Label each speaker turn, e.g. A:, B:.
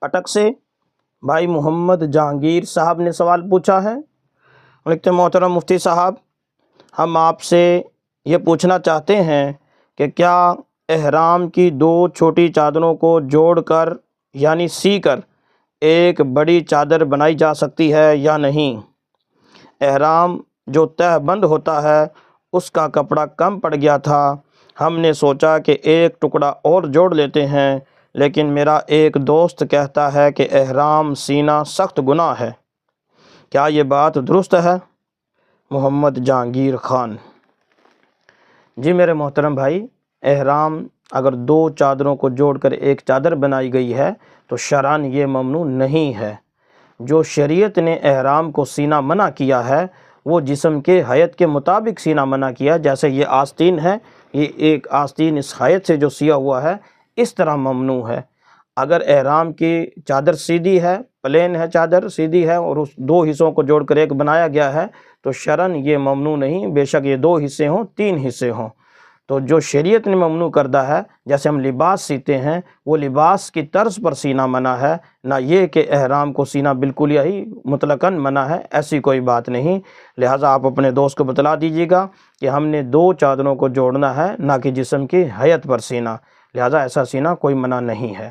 A: اٹک سے بھائی محمد جہانگیر صاحب نے سوال پوچھا ہے۔ لکھتے ہیں محترم مفتی صاحب، ہم آپ سے یہ پوچھنا چاہتے ہیں کہ کیا احرام کی 2 چھوٹی چادروں کو جوڑ کر یعنی سی کر ایک بڑی چادر بنائی جا سکتی ہے یا نہیں؟ احرام جو تہہ بند ہوتا ہے اس کا کپڑا کم پڑ گیا تھا، ہم نے سوچا کہ ایک ٹکڑا اور جوڑ لیتے ہیں، لیکن میرا ایک دوست کہتا ہے کہ احرام سینا سخت گناہ ہے، کیا یہ بات درست ہے؟ محمد جہانگیر خان۔ جی میرے محترم بھائی، احرام اگر 2 چادروں کو جوڑ کر ایک چادر بنائی گئی ہے تو شرعاً یہ ممنوع نہیں ہے۔ جو شریعت نے احرام کو سینا منع کیا ہے وہ جسم کے حیت کے مطابق سینا منع کیا، جیسے یہ آستین ہے، یہ ایک آستین اس حیت سے جو سیا ہوا ہے اس طرح ممنوع ہے۔ اگر احرام کی چادر سیدھی ہے، پلین ہے، چادر سیدھی ہے اور اس 2 حصوں کو جوڑ کر ایک بنایا گیا ہے تو شرعاً یہ ممنوع نہیں، بے شک یہ 2 حصے ہوں 3 حصے ہوں۔ تو جو شریعت نے ممنوع کردہ ہے، جیسے ہم لباس سیتے ہیں وہ لباس کی طرز پر سینا منع ہے، نہ یہ کہ احرام کو سینا بالکل ہی مطلقاً منع ہے، ایسی کوئی بات نہیں۔ لہٰذا آپ اپنے دوست کو بتلا دیجیے گا کہ ہم نے 2 چادروں کو جوڑنا ہے، نہ کہ جسم کی حیت پر سینا، لہٰذا ایسا سینا کوئی منع نہیں ہے۔